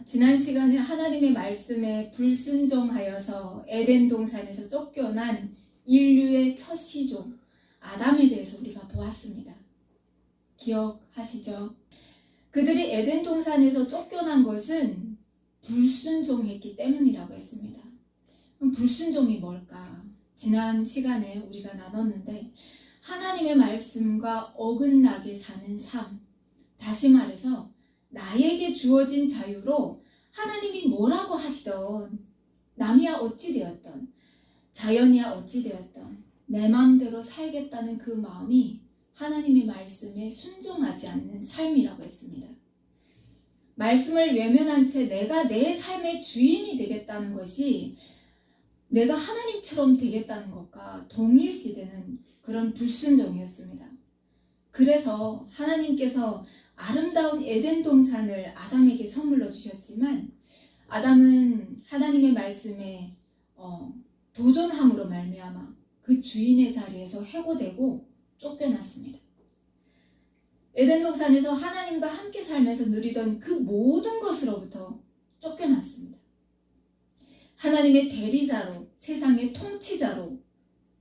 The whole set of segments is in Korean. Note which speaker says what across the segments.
Speaker 1: 지난 시간에 하나님의 말씀에 불순종하여서 에덴 동산에서 쫓겨난 인류의 첫 시종 아담에 대해서 우리가 보았습니다. 기억하시죠? 그들이 에덴 동산에서 쫓겨난 것은 불순종했기 때문이라고 했습니다. 그럼 불순종이 뭘까? 지난 시간에 우리가 나눴는데 하나님의 말씀과 어긋나게 사는 삶, 다시 말해서 나에게 주어진 자유로 하나님이 뭐라고 하시던, 남이야 어찌 되었던, 자연이야 어찌 되었던 내 마음대로 살겠다는 그 마음이 하나님의 말씀에 순종하지 않는 삶이라고 했습니다. 말씀을 외면한 채 내가 내 삶의 주인이 되겠다는 것이 내가 하나님처럼 되겠다는 것과 동일시되는 그런 불순종이었습니다. 그래서 하나님께서 아름다운 에덴 동산을 아담에게 선물로 주셨지만 아담은 하나님의 말씀에 도전함으로 말미암아 그 주인의 자리에서 해고되고 쫓겨났습니다. 에덴 동산에서 하나님과 함께 살면서 누리던 그 모든 것으로부터 쫓겨났습니다. 하나님의 대리자로, 세상의 통치자로,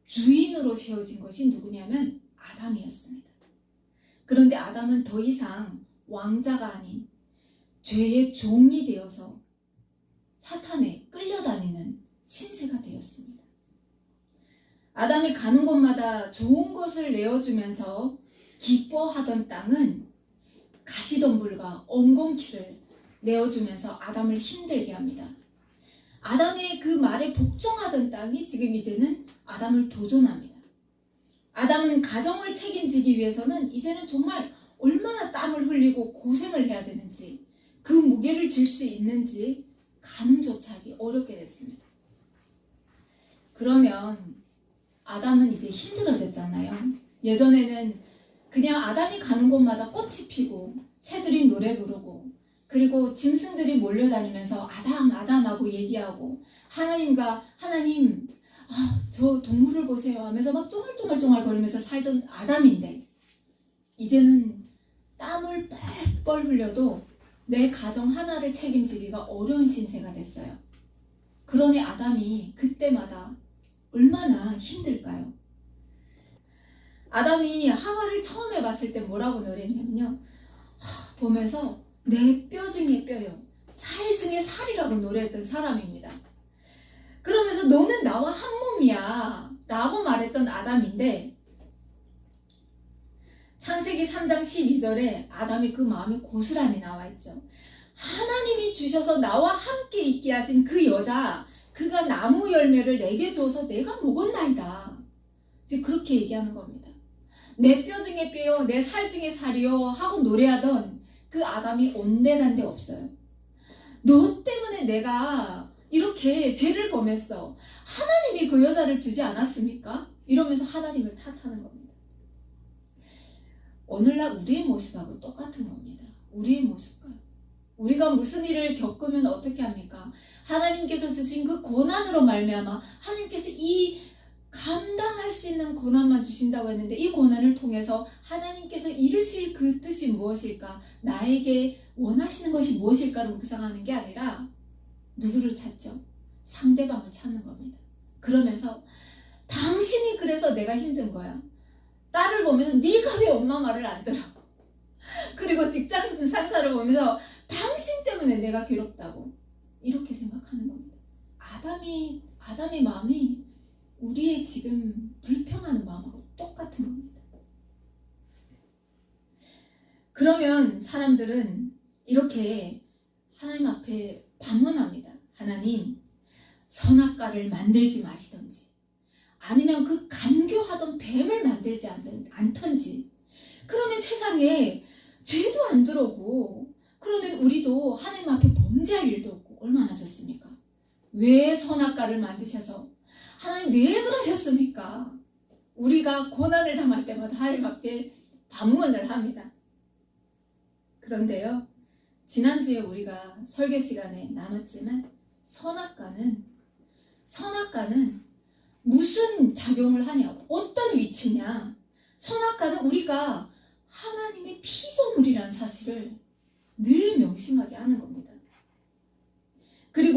Speaker 1: 주인으로 세워진 것이 누구냐면 아담이었습니다. 그런데 아담은 더 이상 왕자가 아닌 죄의 종이 되어서 사탄에 끌려다니는 신세가 되었습니다. 아담이 가는 곳마다 좋은 것을 내어주면서 기뻐하던 땅은 가시덤불과 엉겅퀴를 내어주면서 아담을 힘들게 합니다. 아담의 그 말에 복종하던 땅이 지금 이제는 아담을 도전합니다. 아담은 가정을 책임지기 위해서는 이제는 정말 얼마나 땀을 흘리고 고생을 해야 되는지, 그 무게를 질 수 있는지 가늠조차 하기 어렵게 됐습니다. 그러면 아담은 이제 힘들어졌잖아요. 예전에는 그냥 아담이 가는 곳마다 꽃이 피고 새들이 노래 부르고 그리고 짐승들이 몰려다니면서 아담 아담하고 얘기하고 하나님 저 동물을 보세요 하면서 막 쫑알쫑알 거리면서 살던 아담인데 이제는 땀을 뻘뻘 흘려도 내 가정 하나를 책임지기가 어려운 신세가 됐어요. 그러니 아담이 그때마다 얼마나 힘들까요? 아담이 하와를 처음에 봤을 때 뭐라고 노래했냐면요, 보면서 내 뼈 중에 뼈요, 살 중에 살이라고 노래했던 사람입니다. 그러면서 너는 나와 한 몸이야 라고 말했던 아담인데, 창세기 3장 12절에 아담의 그 마음이 고스란히 나와 있죠. 하나님이 주셔서 나와 함께 있게 하신 그 여자, 그가 나무 열매를 내게 줘서 내가 먹었나이다. 이제 그렇게 얘기하는 겁니다. 내 뼈 중에 뼈요, 내 살 중에 살이요 하고 노래하던 그 아담이 온데간데 없어요. 너 때문에 내가 이렇게 죄를 범했어. 하나님이 그 여자를 주지 않았습니까? 이러면서 하나님을 탓하는 겁니다. 오늘날 우리의 모습하고 똑같은 겁니다. 우리의 모습과 우리가 무슨 일을 겪으면 어떻게 합니까? 하나님께서 주신 그 고난으로 말미암아 하나님께서 이 감당할 수 있는 고난만 주신다고 했는데 이 고난을 통해서 하나님께서 이루실 그 뜻이 무엇일까? 나에게 원하시는 것이 무엇일까를 묵상하는 게 아니라 누구를 찾죠? 상대방을 찾는 겁니다. 그러면서 당신이 그래서 내가 힘든 거야. 딸을 보면서 네가 왜 엄마 말을 안 들어? 그리고 직장 상사를 보면서 당신 때문에 내가 괴롭다고 이렇게 생각하는 겁니다. 아담의 마음이 우리의 지금 불평하는 마음하고 똑같은 겁니다. 그러면 사람들은 이렇게 하나님 앞에 반문합니다. 하나님, 선악과를 만들지 마시던지 아니면 그 간교하던 뱀을 만들지 않던지, 그러면 세상에 죄도 안 들어오고 그러면 우리도 하나님 앞에 범죄할 일도 없고 얼마나 좋습니까? 왜 선악과를 만드셔서 하나님 왜 그러셨습니까? 우리가 고난을 당할 때마다 하나님 앞에 반문을 합니다. 그런데요, 지난주에 우리가 설교 시간에 나눴지만 선악과는 무슨 작용을 하냐, 어떤 위치냐. 선악과는 우리가 하나님의 피조물이라는 사실을 늘 명심하게 하는 겁니다.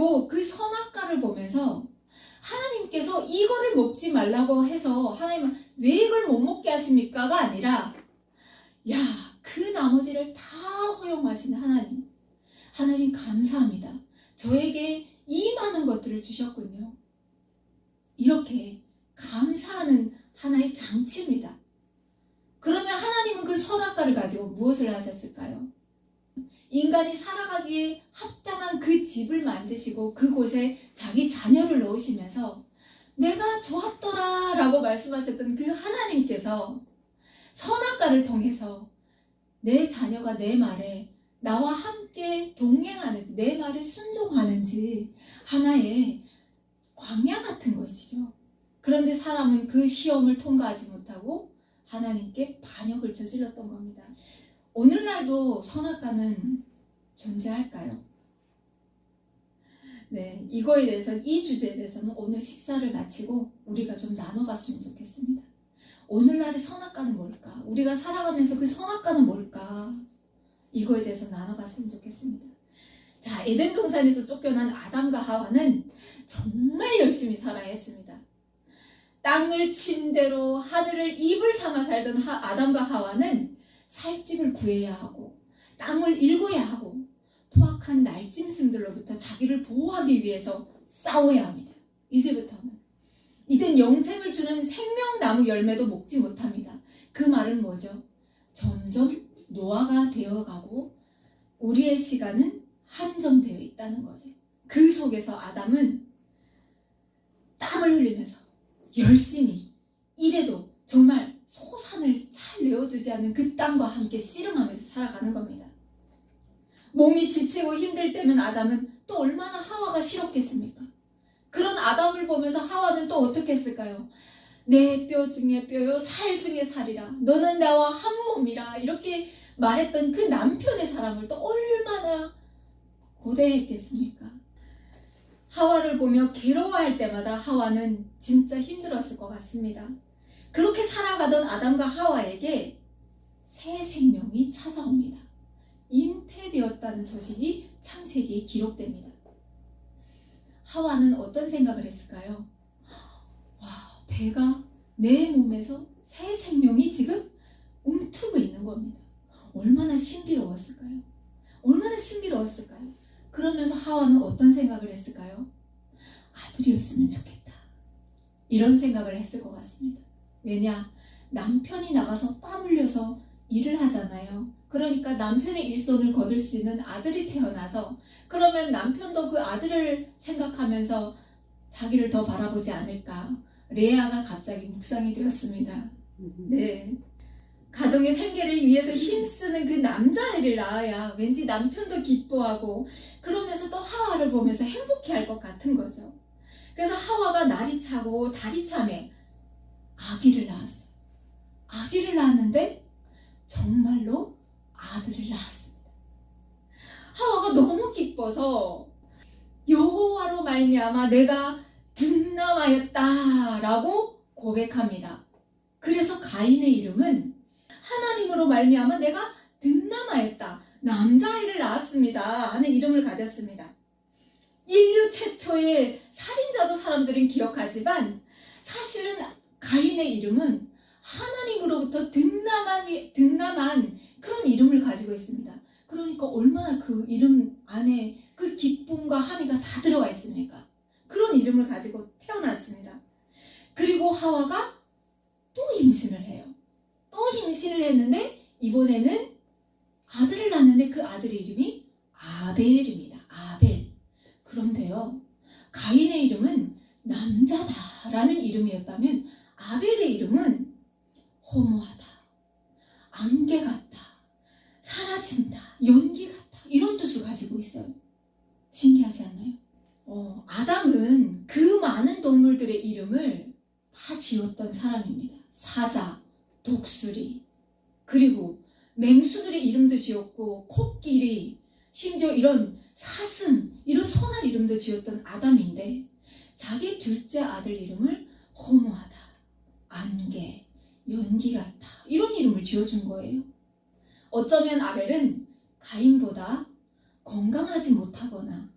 Speaker 1: 그리고 그 선악과를 보면서 하나님께서 이거를 먹지 말라고 해서 하나님은 왜 이걸 못 먹게 하십니까가 아니라 야, 그 나머지를 다 허용하신 하나님. 하나님 감사합니다. 저에게 이 많은 것들을 주셨군요. 이렇게 감사하는 하나의 장치입니다. 그러면 하나님은 그 선악과를 가지고 무엇을 하셨을까요? 인간이 살아가기에 합당한 그 집을 만드시고 그곳에 자기 자녀를 넣으시면서 내가 좋았더라 라고 말씀하셨던 그 하나님께서 선악과를 통해서 내 자녀가 내 말에 나와 함께 동행하는지 내 말에 순종하는지 하나의 광야 같은 것이죠. 그런데 사람은 그 시험을 통과하지 못하고 하나님께 반역을 저질렀던 겁니다. 오늘날도 선악과는 존재할까요? 네, 이거에 대해서 이 주제에 대해서는 오늘 식사를 마치고 우리가 좀 나눠봤으면 좋겠습니다. 오늘날의 선악과는 뭘까? 우리가 살아가면서 그 선악과는 뭘까? 이거에 대해서 나눠봤으면 좋겠습니다. 자, 에덴 동산에서 쫓겨난 아담과 하와는 정말 열심히 살아야 했습니다. 땅을 침대로 하늘을 이불 삼아 살던 아담과 하와는 살 집을 구해야 하고 땅을 일궈야 하고 포악한 날짐승들로부터 자기를 보호하기 위해서 싸워야 합니다. 이제부터는. 이젠 영생을 주는 생명나무 열매도 먹지 못합니다. 그 말은 뭐죠? 점점 노화가 되어가고 우리의 시간은 한정되어 있다는 거죠. 그 속에서 아담은 땀을 흘리면서 열심히 일해도 정말 소산을 잘 내어주지 않는 그 땅과 함께 씨름하면서 살아가는 겁니다. 몸이 지치고 힘들 때면 아담은 또 얼마나 하와가 싫었겠습니까? 그런 아담을 보면서 하와는 또 어떻게 했을까요? 내 뼈 중에 뼈요 살 중에 살이라 너는 나와 한 몸이라 이렇게 말했던 그 남편의 사랑을 또 얼마나 고대했겠습니까? 하와를 보며 괴로워할 때마다 하와는 진짜 힘들었을 것 같습니다. 그렇게 살아가던 아담과 하와에게 새 생명이 찾아옵니다. 잉태되었다는 소식이 창세기에 기록됩니다. 하와는 어떤 생각을 했을까요? 와, 배가 내 몸에서 새 생명이 지금 움트고 있는 겁니다. 얼마나 신비로웠을까요? 얼마나 신비로웠을까요? 그러면서 하와는 어떤 생각을 했을까요? 아들이었으면 좋겠다. 이런 생각을 했을 것 같습니다. 왜냐? 남편이 나가서 땀 흘려서 일을 하잖아요. 그러니까 남편의 일손을 거둘 수 있는 아들이 태어나서 그러면 남편도 그 아들을 생각하면서 자기를 더 바라보지 않을까. 레아가 갑자기 묵상이 되었습니다. 네. 가정의 생계를 위해서 힘쓰는 그 남자아이를 낳아야 왠지 남편도 기뻐하고 그러면서 또 하와를 보면서 행복해할 것 같은 거죠. 그래서 하와가 날이 차고 달이 차매 아기를 낳았어요. 아기를 낳았는데 정말로 아들을 낳았습니다. 하와가 너무 기뻐서 여호와로 말미암아 내가 득남하였다라고 고백합니다. 그래서 가인의 이름은 하나님으로 말미암아 내가 득남하였다. 남자아이를 낳았습니다. 하는 이름을 가졌습니다. 인류 최초의 살인자로 사람들은 기억하지만 사실은 가인의 이름은 하나님으로부터 득남한 그런 이름을 가지고 있습니다. 그러니까 얼마나 그 이름 안에 그 기쁨과 함의가 다 들어가 있습니까? 그런 이름을 가지고 태어났습니다. 그리고 하와가 또 임신을 해요. 또 임신을 했는데 이번에는 아들을 낳는데 그 아들의 이름이 아벨입니다. 아벨. 그런데요, 가인의 이름은 남자다라는 이름이었다면 아벨의 이름은 허무하다, 안개 같다, 사라진다, 연기 같다 이런 뜻을 가지고 있어요. 신기하지 않나요? 아담은 그 많은 동물들의 이름을 다 지었던 사람입니다. 사자, 독수리, 그리고 맹수들의 이름도 지었고 코끼리, 심지어 이런 사슴, 이런 소날 이름도 지었던 아담인데 자기 둘째 아들 이름을 허무하다, 안개, 연기 같다 이런 이름을 지어준 거예요. 어쩌면 아벨은 가인보다 건강하지 못하거나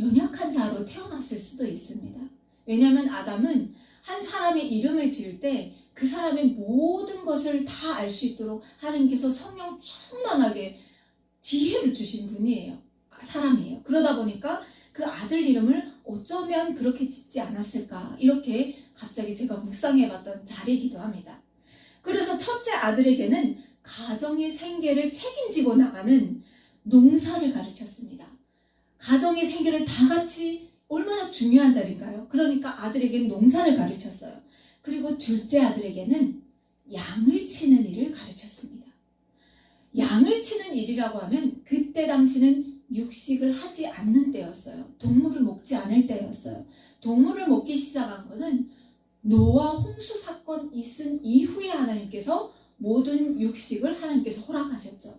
Speaker 1: 연약한 자로 태어났을 수도 있습니다. 왜냐하면 아담은 한 사람의 이름을 지을 때 그 사람의 모든 것을 다 알 수 있도록 하나님께서 성령 충만하게 지혜를 주신 분이에요. 사람이에요. 그러다 보니까 그 아들 이름을 어쩌면 그렇게 짓지 않았을까, 이렇게 갑자기 제가 묵상해봤던 자리이기도 합니다. 그래서 첫째 아들에게는 가정의 생계를 책임지고 나가는 농사를 가르쳤습니다. 가정의 생계를 다 같이 얼마나 중요한 자리인가요? 그러니까 아들에게는 농사를 가르쳤어요. 그리고 둘째 아들에게는 양을 치는 일을 가르쳤습니다. 양을 치는 일이라고 하면 그때 당시는 육식을 하지 않는 때였어요. 동물을 먹지 않을 때였어요. 동물을 먹기 시작한 것은 노아 홍수 사건 있은 이후에 하나님께서 모든 육식을 하나님께서 허락하셨죠.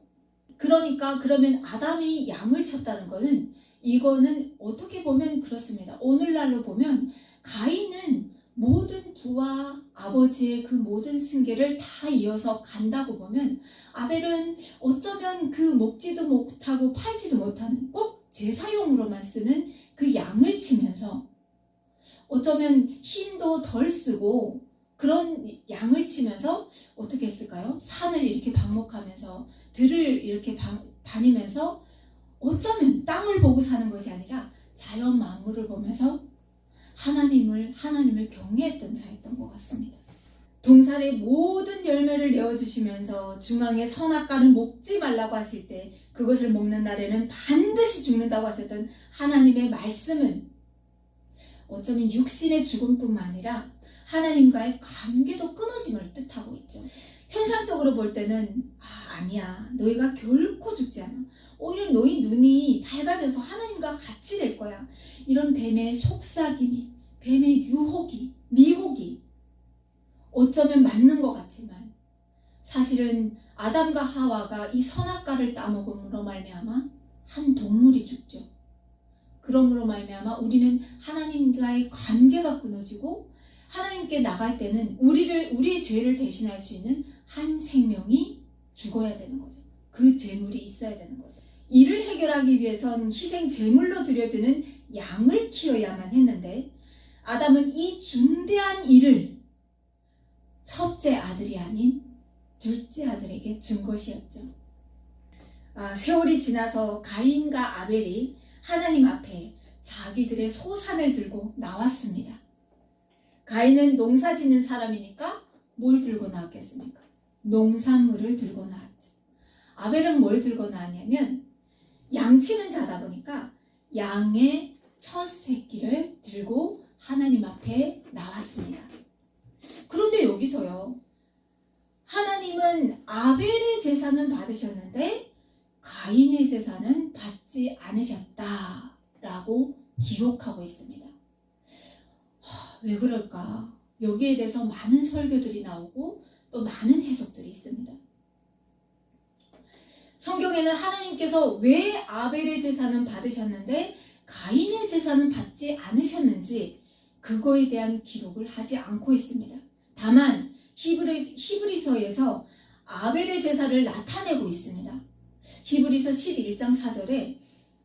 Speaker 1: 그러니까 그러면 아담이 양을 쳤다는 것은, 이거는 어떻게 보면 그렇습니다. 오늘날로 보면 가인은 모든 부와 아버지의 그 모든 승계를 다 이어서 간다고 보면, 아벨은 어쩌면 그 먹지도 못하고 팔지도 못하는 꼭 제사용으로만 쓰는 그 양을 치면서 어쩌면 힘도 덜 쓰고 그런 양을 치면서 어떻게 했을까요? 산을 이렇게 방목하면서 들을 이렇게 다니면서 어쩌면 땅을 보고 사는 것이 아니라 자연 만물을 보면서 하나님을 경외했던 자였던 것 같습니다. 동산의 모든 열매를 내어주시면서 중앙에 선악과는 먹지 말라고 하실 때 그것을 먹는 날에는 반드시 죽는다고 하셨던 하나님의 말씀은 어쩌면 육신의 죽음뿐만 아니라 하나님과의 관계도 끊어짐을 뜻하고 있죠. 현상적으로 볼 때는 아니야, 너희가 결코 죽지 않아, 오히려 너희 눈이 밝아져서 하나님과 같이 될 거야, 이런 뱀의 속삭임이, 뱀의 미혹이 어쩌면 맞는 것 같지만, 사실은 아담과 하와가 이 선악과를 따먹음으로 말미암아 한 동물이 죽죠. 그러므로 말미암아 우리는 하나님과의 관계가 끊어지고, 하나님께 나갈 때는 우리의 죄를 대신할 수 있는 한 생명이 죽어야 되는 거죠. 그 제물이 있어야 되는 거죠. 이를 해결하기 위해선 희생 제물로 드려지는 양을 키워야만 했는데, 아담은 이 중대한 일을 첫째 아들이 아닌 둘째 아들에게 준 것이었죠. 세월이 지나서 가인과 아벨이 하나님 앞에 자기들의 소산을 들고 나왔습니다. 가인은 농사 짓는 사람이니까 뭘 들고 나왔겠습니까? 농산물을 들고 나왔죠. 아벨은 뭘 들고 나왔냐면 양치는 자다 보니까 양의 첫 새끼를 들고 하나님 앞에 나왔습니다. 그런데 여기서요, 하나님은 아벨의 제사는 받으셨는데 가인의 제사는 받지 않으셨다라고 기록하고 있습니다. 왜 그럴까? 여기에 대해서 많은 설교들이 나오고 또 많은 해석들이 있습니다. 성경에는 하나님께서 왜 아벨의 제사는 받으셨는데 가인의 제사는 받지 않으셨는지 그거에 대한 기록을 하지 않고 있습니다. 다만 히브리서에서 아벨의 제사를 나타내고 있습니다. 히브리서 11장 4절에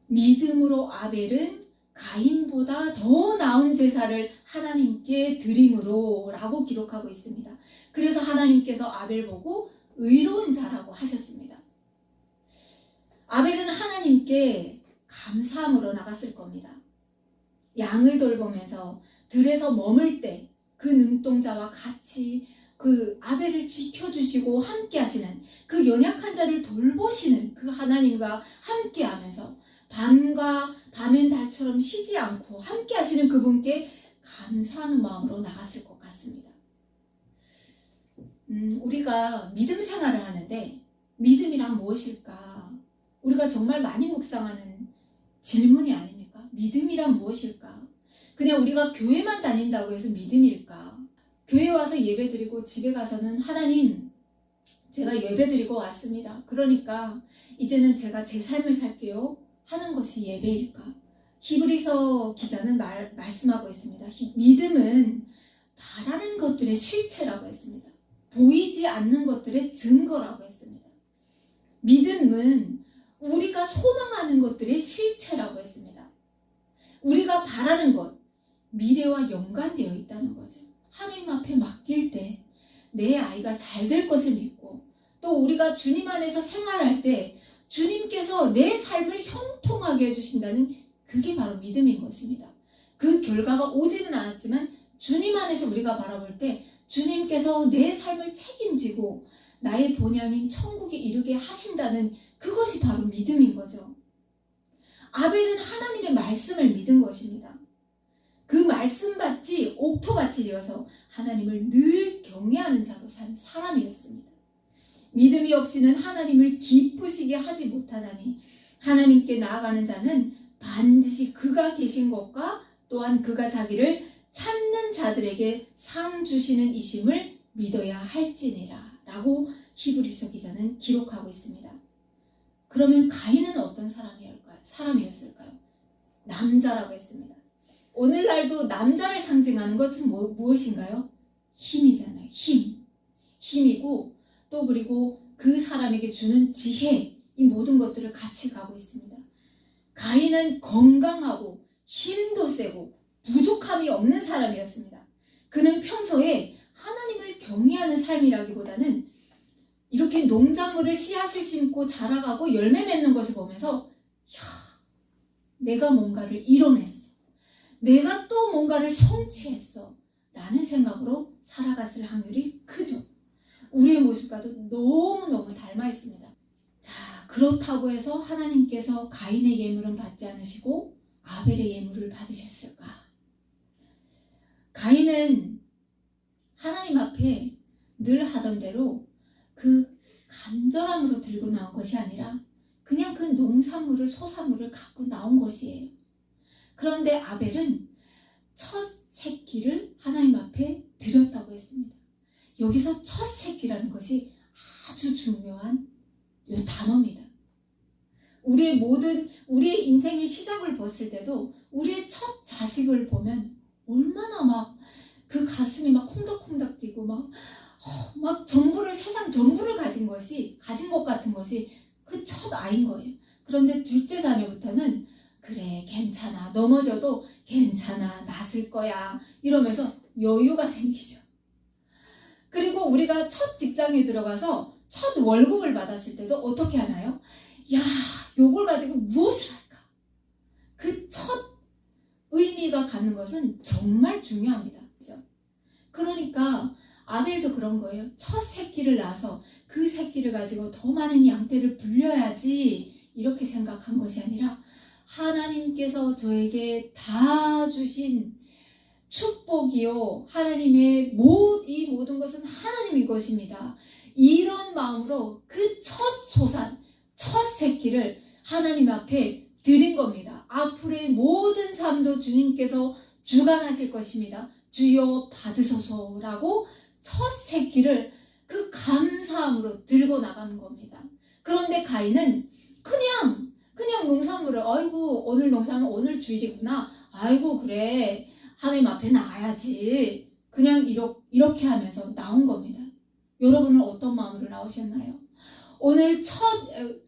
Speaker 1: 믿음으로 아벨은 가인보다 더 나은 제사를 하나님께 드림으로 라고 기록하고 있습니다. 그래서 하나님께서 아벨 보고 의로운 자라고 하셨습니다. 아벨은 하나님께 감사함으로 나갔을 겁니다. 양을 돌보면서 들에서 머물 때 그 눈동자와 같이 그 아벨을 지켜주시고 함께 하시는, 그 연약한 자를 돌보시는 그 하나님과 함께 하면서 밤엔 달처럼 쉬지 않고 함께 하시는 그분께 감사하는 마음으로 나갔을 것 같습니다. 우리가 믿음 생활을 하는데 믿음이란 무엇일까? 우리가 정말 많이 묵상하는 질문이 아닙니까? 믿음이란 무엇일까? 그냥 우리가 교회만 다닌다고 해서 믿음일까? 교회 와서 예배드리고 집에 가서는 하나님, 제가 예배드리고 왔습니다. 그러니까 이제는 제가 제 삶을 살게요 하는 것이 예배일까? 히브리서 기자는 말씀하고 있습니다. 믿음은 바라는 것들의 실체라고 했습니다. 보이지 않는 것들의 증거라고 했습니다. 믿음은 우리가 소망하는 것들의 실체라고 했습니다. 바라는 것, 미래와 연관되어 있다는 거죠. 하나님 앞에 맡길 때 내 아이가 잘 될 것을 믿고, 또 우리가 주님 안에서 생활할 때 주님께서 내 삶을 형통하게 해주신다는, 그게 바로 믿음인 것입니다. 그 결과가 오지는 않았지만 주님 안에서 우리가 바라볼 때 주님께서 내 삶을 책임지고 나의 본향인 천국에 이르게 하신다는, 그것이 바로 믿음인 거죠. 아벨은 하나님의 말씀을 믿은 것입니다. 그 말씀밭이 옥토밭이 되어서 하나님을 늘 경외하는 자로 산 사람이었습니다. 믿음이 없이는 하나님을 기쁘시게 하지 못하나니 하나님께 나아가는 자는 반드시 그가 계신 것과 또한 그가 자기를 찾는 자들에게 상 주시는 이심을 믿어야 할지니라 라고 히브리서 기자는 기록하고 있습니다. 그러면 가인은 어떤 사람이었을까요? 남자라고 했습니다. 오늘날도 남자를 상징하는 것은 무엇인가요? 힘이잖아요. 힘이고, 또 그리고 그 사람에게 주는 지혜, 이 모든 것들을 같이 가고 있습니다. 가인은 건강하고 힘도 세고 부족함이 없는 사람이었습니다. 그는 평소에 하나님을 경외하는 삶이라기보다는 이렇게 농작물을 씨앗을 심고 자라가고 열매 맺는 것을 보면서, 내가 뭔가를 이뤄냈어, 내가 또 뭔가를 성취했어 라는 생각으로 살아갔을 확률이 크죠. 우리의 모습과도 너무너무 닮아 있습니다. 자, 그렇다고 해서 하나님께서 가인의 예물은 받지 않으시고 아벨의 예물을 받으셨을까? 가인은 하나님 앞에 늘 하던 대로 그 간절함으로 들고 나온 것이 아니라 그냥 그 농산물을, 소산물을 갖고 나온 것이에요. 그런데 아벨은 첫 새끼를 하나님 앞에 드렸다고 했습니다. 여기서 첫 새끼라는 것이 아주 중요한 단어입니다. 우리의 인생의 시작을 봤을 때도 우리의 첫 자식을 보면 얼마나 막 그 가슴이 막 콩닥콩닥 뛰고 막 세상 전부를 가진 것 같은 것이 그 첫 아이인 거예요. 그런데 둘째 자녀부터는 그래, 괜찮아, 넘어져도 괜찮아, 낫을 거야 이러면서 여유가 생기죠. 그리고 우리가 첫 직장에 들어가서 첫 월급을 받았을 때도 어떻게 하나요? 야, 요걸 가지고 무엇을 할까? 그 첫 의미가 갖는 것은 정말 중요합니다. 그렇죠? 그러니까 아벨도 그런 거예요. 첫 새끼를 낳아서 그 새끼를 가지고 더 많은 양떼를 불려야지 이렇게 생각한 것이 아니라, 하나님께서 저에게 다 주신 축복이요, 하나님의 이 모든 것은 하나님의 것입니다. 이런 마음으로 그 첫 소산, 첫 새끼를 하나님 앞에 드린 겁니다. 앞으로의 모든 삶도 주님께서 주관하실 것입니다. 주여 받으소서라고 첫 새끼를 그 감사함으로 들고 나가는 겁니다. 그런데 가인은 그냥 농산물을, 아이고 오늘 농산물, 오늘 주일이구나, 아이고 그래 하나님 앞에 나가야지, 그냥 이렇게 하면서 나온 겁니다. 여러분은 어떤 마음으로 나오셨나요? 오늘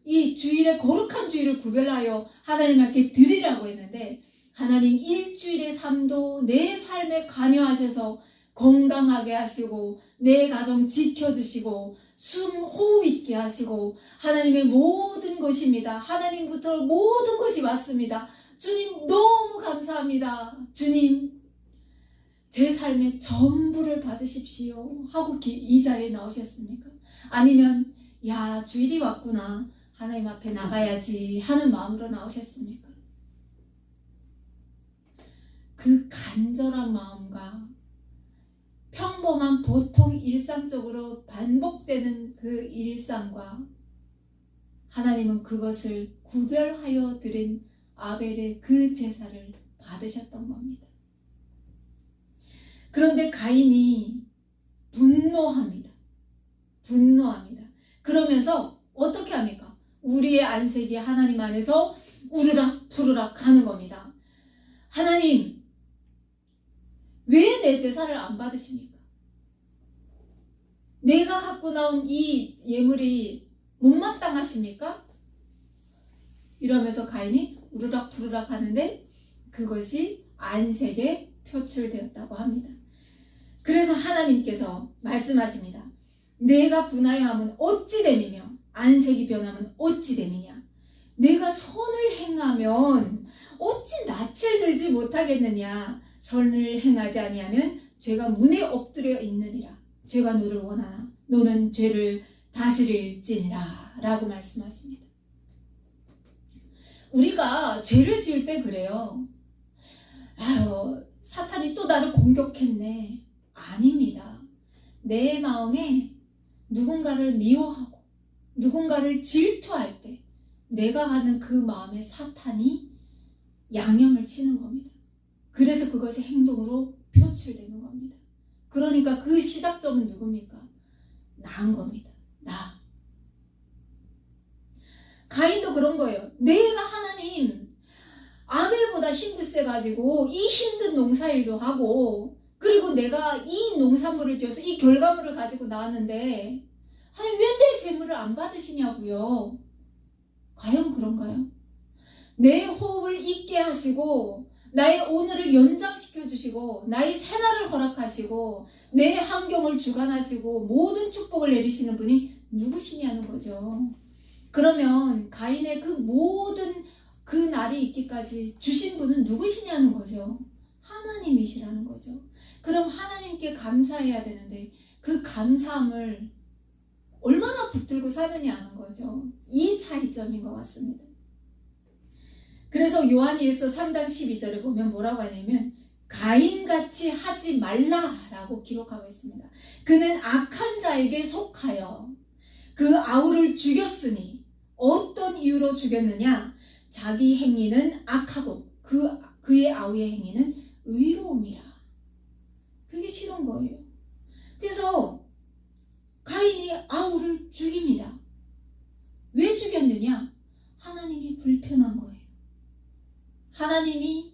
Speaker 1: 이 주일에 거룩한 주일을 구별하여 하나님께 드리라고 했는데, 하나님 일주일의 삶도 내 삶에 관여하셔서 건강하게 하시고 내 가정 지켜주시고 호흡 있게 하시고 하나님의 모든 것입니다. 하나님부터 모든 것이 왔습니다. 주님 너무 감사합니다. 주님 제 삶의 전부를 받으십시오 하고 이 자리에 나오셨습니까? 아니면 야, 주일이 왔구나, 하나님 앞에 나가야지 하는 마음으로 나오셨습니까? 그 간절한 마음과 평범한 보통 일상적으로 반복되는 그 일상과 하나님은 그것을 구별하여 드린 아벨의 그 제사를 받으셨던 겁니다. 그런데 가인이 분노합니다. 그러면서 어떻게 합니까? 우리의 안색이 하나님 안에서 우르락 푸르락 가는 겁니다. 하나님, 왜 내 제사를 안 받으십니까? 내가 갖고 나온 이 예물이 못마땅하십니까? 이러면서 가인이 우르락 푸르락 하는데, 그것이 안색에 표출되었다고 합니다. 그래서 하나님께서 말씀하십니다. 내가 분하여함은 어찌 됨이며 안색이 변함은 어찌 됨이냐. 내가 선을 행하면 어찌 낯을 들지 못하겠느냐. 선을 행하지 아니하면 죄가 문에 엎드려 있느니라. 죄가 너를 원하나 너는 죄를 다스릴지니라 라고 말씀하십니다. 우리가 죄를 지을 때 그래요. 아유, 사탄이 또 나를 공격했네. 아닙니다. 내 마음에 누군가를 미워하고 누군가를 질투할 때 내가 가는 그 마음에 사탄이 양념을 치는 겁니다. 그래서 그것이 행동으로 표출되는 겁니다. 그러니까 그 시작점은 누굽니까? 나인 겁니다. 나. 가인도 그런 거예요. 내가 하나님 아벨보다 힘도 세가지고 이 힘든 농사일도 하고 그리고 내가 이 농산물을 지어서 이 결과물을 가지고 나왔는데 하나님 왜 내 재물을 안 받으시냐고요. 과연 그런가요? 내 호흡을 잊게 하시고 나의 오늘을 연장시켜 주시고 나의 새날을 허락하시고 내 환경을 주관하시고 모든 축복을 내리시는 분이 누구시냐는 거죠. 그러면 가인의 그 모든 그 날이 있기까지 주신 분은 누구시냐는 거죠. 하나님이시라는 거죠. 그럼 하나님께 감사해야 되는데 그 감사함을 얼마나 붙들고 사느냐는 거죠. 이 차이점인 것 같습니다. 그래서 요한일서 3장 12절에 보면 뭐라고 하냐면 가인같이 하지 말라라고 기록하고 있습니다. 그는 악한 자에게 속하여 그 아우를 죽였으니 어떤 이유로 죽였느냐? 자기 행위는 악하고 그의 아우의 행위는 의로움이라. 그게 싫은 거예요. 그래서 가인이 아우를 죽입니다. 왜 죽였느냐? 하나님이 불편한 거예요. 하나님이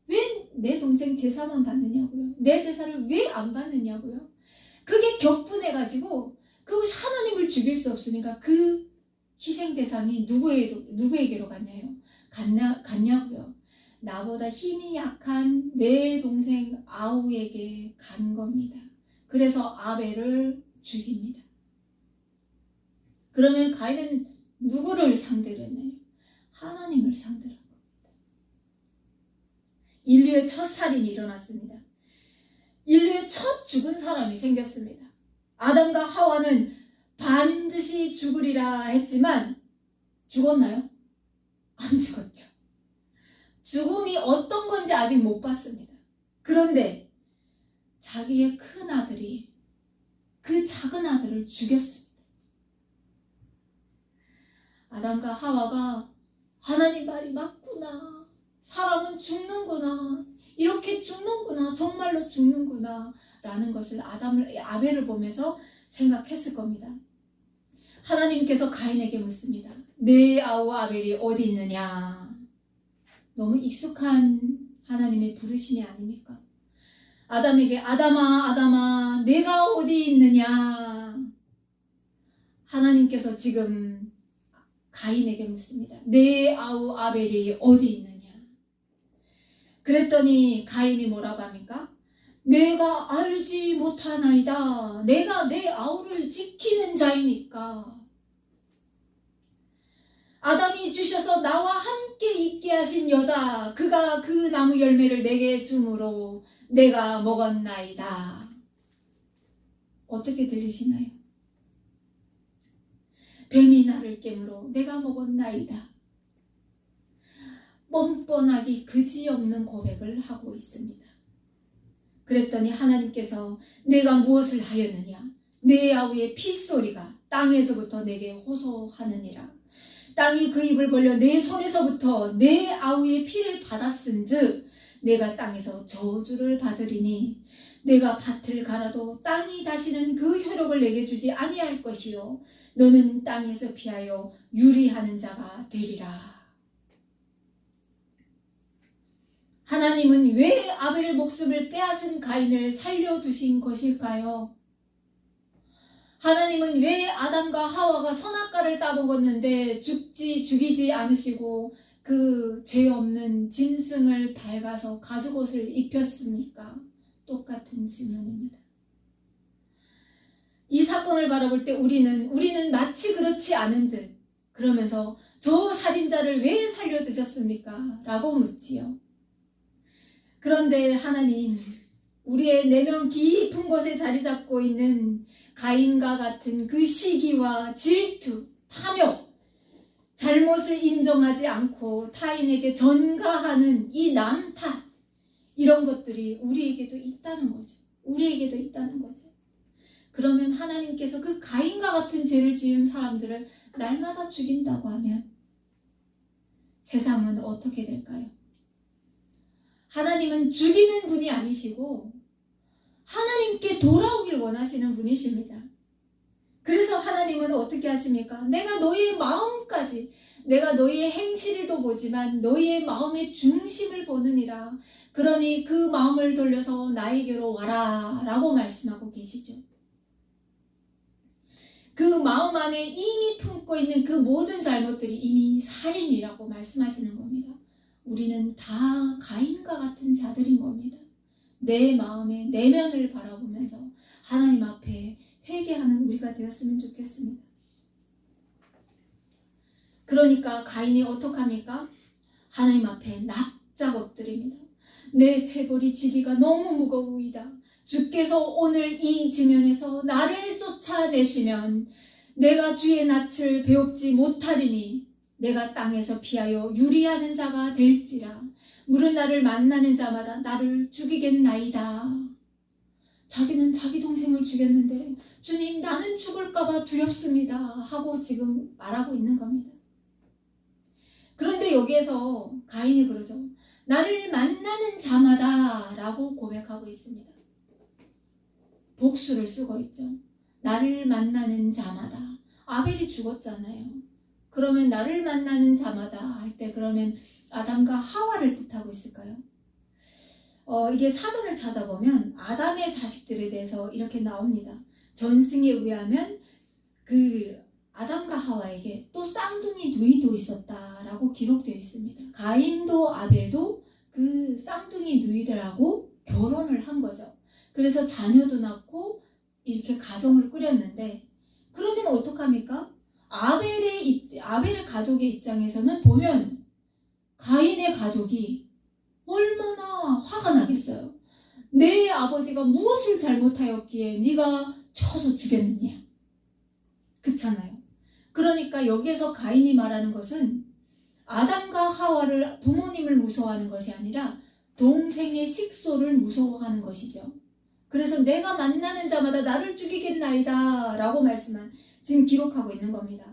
Speaker 1: 왜 내 동생 제사만 받느냐고요? 내 제사를 왜 안 받느냐고요? 그게 격분해가지고 그것이 하나님을 죽일 수 없으니까 그 희생 대상이 누구에게로 갔냐고요? 나보다 힘이 약한 내 동생 아우에게 간 겁니다. 그래서 아벨을 죽입니다. 그러면 가인은 누구를 상대로 했나요? 하나님을 상대로 한 겁니다. 인류의 첫 살인이 일어났습니다. 인류의 첫 죽은 사람이 생겼습니다. 아담과 하와는 반드시 죽으리라 했지만 죽었나요? 안 죽었죠. 죽음이 어떤 건지 아직 못 봤습니다. 그런데 자기의 큰 아들이 그 작은 아들을 죽였습니다. 아담과 하와가 하나님 말이 맞구나. 사람은 죽는구나. 이렇게 죽는구나. 정말로 죽는구나. 라는 것을 아벨을 보면서 생각했을 겁니다. 하나님께서 가인에게 묻습니다. 내 아우 아벨이 어디 있느냐? 너무 익숙한 하나님의 부르심이 아닙니까? 아담에게 아담아 내가 어디 있느냐? 하나님께서 지금 가인에게 묻습니다. 내 아우 아벨이 어디 있느냐? 그랬더니 가인이 뭐라고 합니까? 내가 알지 못하나이다. 내가 내 아우를 지키는 자이니까. 아담이 주셔서 나와 함께 있게 하신 여자, 그가 그 나무 열매를 내게 주므로 내가 먹었나이다. 어떻게 들리시나요? 뱀이 나를 깨물어 내가 먹었나이다. 뻔뻔하기 그지없는 고백을 하고 있습니다. 그랬더니 하나님께서 내가 무엇을 하였느냐? 내 아우의 핏소리가 땅에서부터 내게 호소하느니라. 땅이 그 입을 벌려 내 손에서부터 내 아우의 피를 받았은즉 내가 땅에서 저주를 받으리니 내가 밭을 갈아도 땅이 다시는 그 효력을 내게 주지 아니할 것이요 너는 땅에서 피하여 유리하는 자가 되리라. 하나님은 왜 아벨의 목숨을 빼앗은 가인을 살려두신 것일까요? 하나님은 왜 아담과 하와가 선악과를 따먹었는데 죽이지 않으시고 그 죄 없는 짐승을 밝아서 가죽옷을 입혔습니까? 똑같은 질문입니다. 이 사건을 바라볼 때 우리는 마치 그렇지 않은 듯 그러면서 저 살인자를 왜 살려두셨습니까? 라고 묻지요. 그런데 하나님, 우리의 내면 깊은 곳에 자리 잡고 있는 가인과 같은 그 시기와 질투, 탐욕, 잘못을 인정하지 않고 타인에게 전가하는 이 남 탓, 이런 것들이 우리에게도 있다는 거죠. 우리에게도 있다는 거죠. 그러면 하나님께서 그 가인과 같은 죄를 지은 사람들을 날마다 죽인다고 하면 세상은 어떻게 될까요? 하나님은 죽이는 분이 아니시고 하나님께 돌아오길 원하시는 분이십니다. 그래서 하나님은 어떻게 하십니까? 내가 너희의 마음까지, 내가 너희의 행실도 보지만 너희의 마음의 중심을 보느니라. 그러니 그 마음을 돌려서 나에게로 와라 라고 말씀하고 계시죠. 그 마음 안에 이미 품고 있는 그 모든 잘못들이 이미 살인이라고 말씀하시는 겁니다. 우리는 다 가인과 같은 자들인 겁니다. 내 마음의 내면을 바라보면서 하나님 앞에 회개하는 우리가 되었으면 좋겠습니다. 그러니까 가인이 어떡합니까? 하나님 앞에 납작 엎드립니다. 내 체벌이 지기가 너무 무거우이다. 주께서 오늘 이 지면에서 나를 쫓아내시면 내가 주의 낯을 배웁지 못하리니 내가 땅에서 피하여 유리하는 자가 될지라. 물은 나를 만나는 자마다 나를 죽이겠나이다. 자기는 자기 동생을 죽였는데 주님, 나는 죽을까봐 두렵습니다 하고 지금 말하고 있는 겁니다. 그런데 여기에서 가인이 그러죠. 나를 만나는 자마다 라고 고백하고 있습니다. 복수를 쓰고 있죠. 나를 만나는 자마다. 아벨이 죽었잖아요. 그러면 나를 만나는 자마다 할 때 그러면 아담과 하와를 뜻하고 있을까요? 이게 사전을 찾아보면 아담의 자식들에 대해서 이렇게 나옵니다. 전승에 의하면 그 아담과 하와에게 또 쌍둥이 누이도 있었다라고 기록되어 있습니다. 가인도 아벨도 그 쌍둥이 누이들하고 결혼을 한 거죠. 그래서 자녀도 낳고 이렇게 가정을 꾸렸는데 그러면 어떡합니까? 아벨의 가족의 입장에서는 보면 가인의 가족이 얼마나 화가 나겠어요. 내 아버지가 무엇을 잘못하였기에 네가 쳐서 죽였느냐. 그렇잖아요. 그러니까 여기에서 가인이 말하는 것은 아담과 하와를 부모님을 무서워하는 것이 아니라 동생의 식소를 무서워하는 것이죠. 그래서 내가 만나는 자마다 나를 죽이겠나이다 라고 지금 기록하고 있는 겁니다.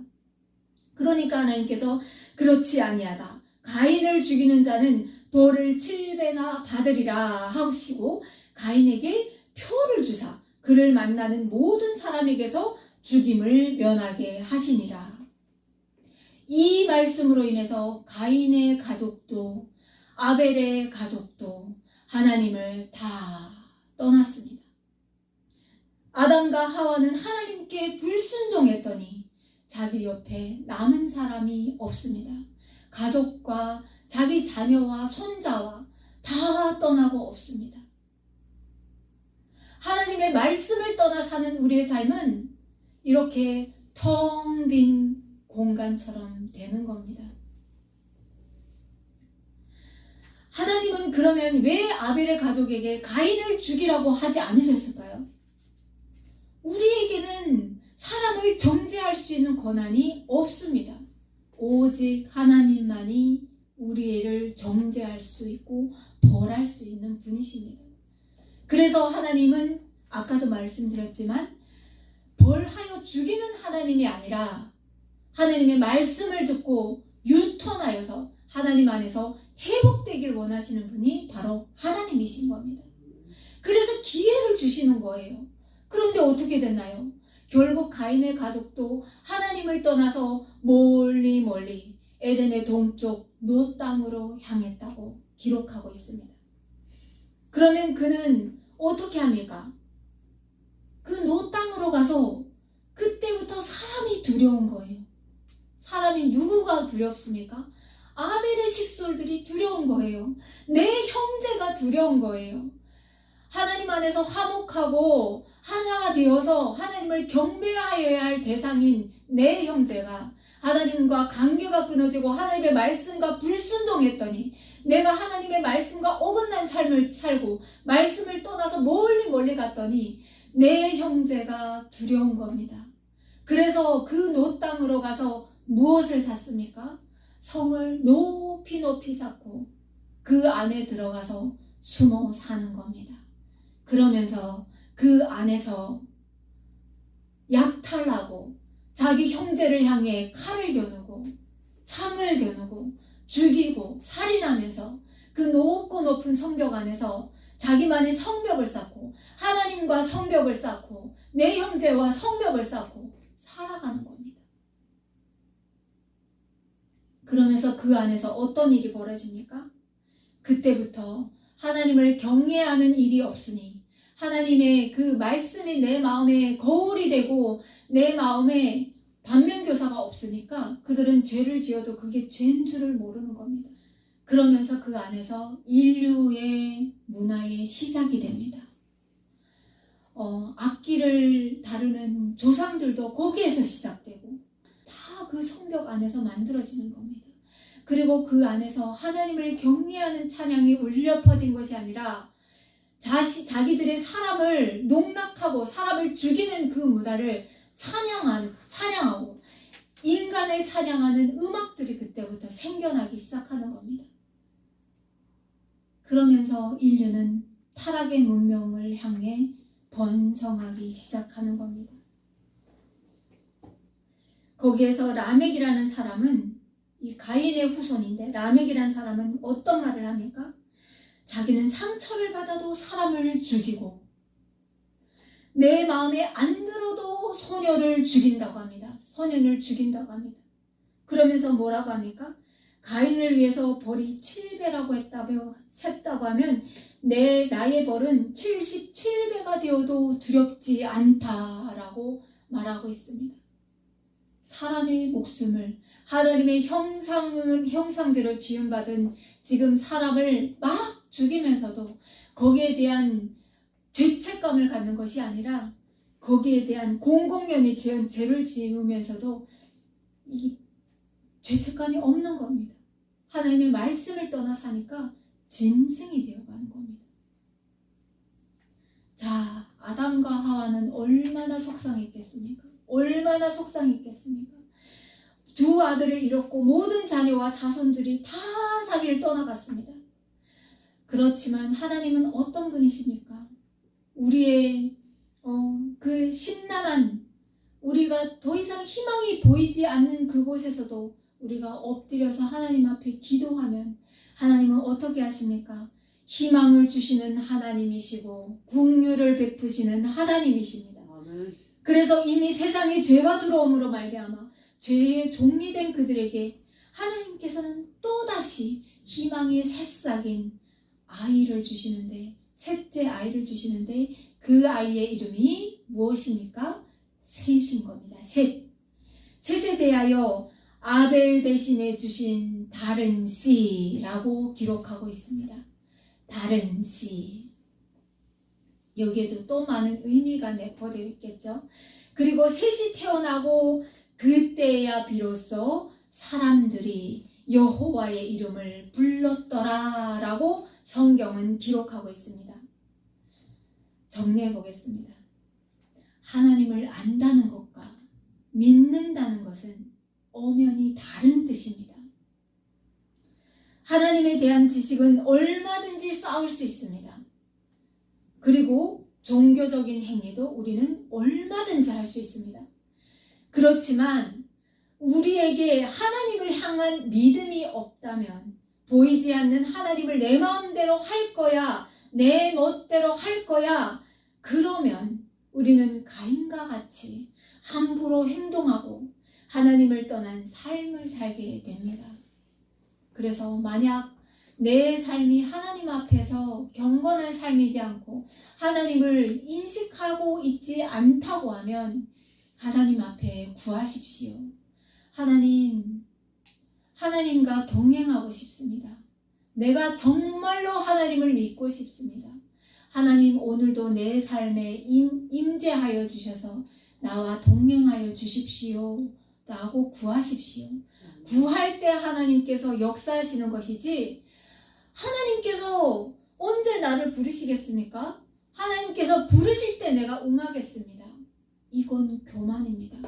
Speaker 1: 그러니까 하나님께서 그렇지 아니하다. 가인을 죽이는 자는 벌을 7배나 받으리라 하시고 가인에게 표를 주사 그를 만나는 모든 사람에게서 죽임을 면하게 하시니라. 이 말씀으로 인해서 가인의 가족도 아벨의 가족도 하나님을 다 떠났습니다. 아담과 하와는 하나님께 불순종했더니 자기 옆에 남은 사람이 없습니다. 가족과 자기 자녀와 손자와 다 떠나고 없습니다. 하나님의 말씀을 떠나 사는 우리의 삶은 이렇게 텅 빈 공간처럼 되는 겁니다. 하나님은 그러면 왜 아벨의 가족에게 가인을 죽이라고 하지 않으셨을까요? 우리에게는 사람을 정죄할 수 있는 권한이 없습니다. 오직 하나님만이 우리를 정죄할 수 있고 벌할 수 있는 분이십니다. 그래서 하나님은 아까도 말씀드렸지만 벌하여 죽이는 하나님이 아니라 하나님의 말씀을 듣고 유턴하여서 하나님 안에서 회복되길 원하시는 분이 바로 하나님이신 겁니다. 그래서 기회를 주시는 거예요. 그런데 어떻게 됐나요? 결국 가인의 가족도 하나님을 떠나서 멀리 에덴의 동쪽 노 땅으로 향했다고 기록하고 있습니다. 그러면 그는 어떻게 합니까? 그 노 땅으로 가서 그때부터 사람이 두려운 거예요. 사람이 누구가 두렵습니까? 아벨의 식솔들이 두려운 거예요. 내 형제가 두려운 거예요. 하나님 안에서 화목하고 하나가 되어서 하나님을 경배하여야 할 대상인 내 형제가 하나님과 관계가 끊어지고 하나님의 말씀과 불순종했더니 내가 하나님의 말씀과 어긋난 삶을 살고 말씀을 떠나서 멀리 갔더니 내 형제가 두려운 겁니다. 그래서 그 노 땅으로 가서 무엇을 샀습니까? 성을 높이 쌓고 그 안에 들어가서 숨어 사는 겁니다. 그러면서 그 안에서 약탈하고 자기 형제를 향해 칼을 겨누고 창을 겨누고 죽이고 살인하면서 그 높은 성벽 안에서 자기만의 성벽을 쌓고 하나님과 성벽을 쌓고 내 형제와 성벽을 쌓고 살아가는 겁니다. 그러면서 그 안에서 어떤 일이 벌어집니까? 그때부터 하나님을 경외하는 일이 없으니 하나님의 그 말씀이 내 마음에 거울이 되고 내 마음에 반면교사가 없으니까 그들은 죄를 지어도 그게 죄인 줄을 모르는 겁니다. 그러면서 그 안에서 인류의 문화의 시작이 됩니다. 악기를 다루는 조상들도 거기에서 시작되고 다 그 성벽 안에서 만들어지는 겁니다. 그리고 그 안에서 하나님을 경외하는 찬양이 울려 퍼진 것이 아니라 자기들의 사람을 농락하고 사람을 죽이는 그 문화를 찬양하고 인간을 찬양하는 음악들이 그때부터 생겨나기 시작하는 겁니다. 그러면서 인류는 타락의 문명을 향해 번성하기 시작하는 겁니다. 거기에서 라멕이라는 사람은 이 가인의 후손인데 라멕이라는 사람은 어떤 말을 합니까? 자기는 상처를 받아도 사람을 죽이고 내 마음에 안 들어도 소년을 죽인다고 합니다. 소년을 죽인다고 합니다. 그러면서 뭐라고 합니까? 가인을 위해서 벌이 7배라고 했다고 하면 나의 벌은 77배가 되어도 두렵지 않다라고 말하고 있습니다. 사람의 목숨을 하나님의 형상대로 지음받은 지금 사람을 막 죽이면서도 거기에 대한 죄책감을 갖는 것이 아니라 거기에 대한 공공연히 죄를 지으면서도 이 죄책감이 없는 겁니다. 하나님의 말씀을 떠나 사니까 짐승이 되어가는 겁니다. 자, 아담과 하와는 얼마나 속상했겠습니까? 얼마나 속상했겠습니까? 두 아들을 잃었고 모든 자녀와 자손들이 다 자기를 떠나갔습니다. 그렇지만 하나님은 어떤 분이십니까? 우리의 그 심란한 우리가 더 이상 희망이 보이지 않는 그곳에서도 우리가 엎드려서 하나님 앞에 기도하면 하나님은 어떻게 하십니까? 희망을 주시는 하나님이시고 긍휼을 베푸시는 하나님이십니다. 아멘. 그래서 이미 세상에 죄가 들어옴으로 말미암아 죄의 종이 된 그들에게 하나님께서는 또다시 희망의 새싹인 아이를 주시는데 셋째 아이를 주시는데 그 아이의 이름이 무엇입니까? 셋인 겁니다. 셋에 대하여 아벨 대신에 주신 다른 씨라고 기록하고 있습니다. 다른 씨. 여기에도 또 많은 의미가 내포되어 있겠죠. 그리고 셋이 태어나고 그때야 비로소 사람들이 여호와의 이름을 불렀더라라고 성경은 기록하고 있습니다. 정리해 보겠습니다. 하나님을 안다는 것과 믿는다는 것은 엄연히 다른 뜻입니다. 하나님에 대한 지식은 얼마든지 쌓을 수 있습니다. 그리고 종교적인 행위도 우리는 얼마든지 할 수 있습니다. 그렇지만 우리에게 하나님을 향한 믿음이 없다면 보이지 않는 하나님을 내 마음대로 할 거야, 내 멋대로 할 거야, 그러면 우리는 가인과 같이 함부로 행동하고 하나님을 떠난 삶을 살게 됩니다. 그래서 만약 내 삶이 하나님 앞에서 경건한 삶이지 않고 하나님을 인식하고 있지 않다고 하면 하나님 앞에 구하십시오. 하나님, 하나님과 동행하고 싶습니다. 내가 정말로 하나님을 믿고 싶습니다. 하나님 오늘도 내 삶에 임재하여 주셔서 나와 동행하여 주십시오 라고 구하십시오. 구할 때 하나님께서 역사하시는 것이지 하나님께서 언제 나를 부르시겠습니까? 하나님께서 부르실 때 내가 응하겠습니다. 이건 교만입니다.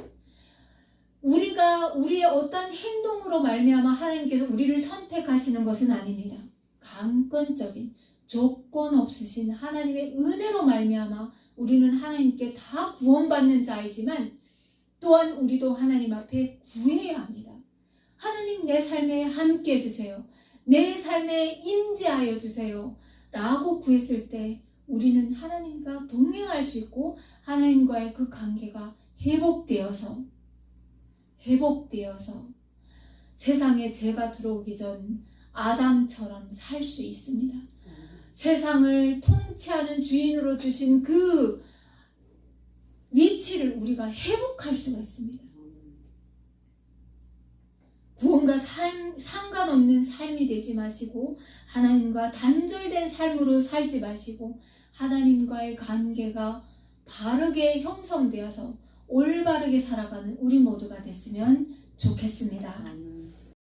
Speaker 1: 우리가 우리의 어떤 행동으로 말미암아 하나님께서 우리를 선택하시는 것은 아닙니다. 강권적인 조건 없으신 하나님의 은혜로 말미암아 우리는 하나님께 다 구원받는 자이지만 또한 우리도 하나님 앞에 구해야 합니다. 하나님 내 삶에 함께 해주세요. 내 삶에 임재하여 주세요 라고 구했을 때 우리는 하나님과 동행할 수 있고 하나님과의 그 관계가 회복되어서 세상에 죄가 들어오기 전 아담처럼 살 수 있습니다. 세상을 통치하는 주인으로 주신 그 위치를 우리가 회복할 수가 있습니다. 구원과 상관없는 삶이 되지 마시고 하나님과 단절된 삶으로 살지 마시고 하나님과의 관계가 바르게 형성되어서 올바르게 살아가는 우리 모두가 됐으면 좋겠습니다.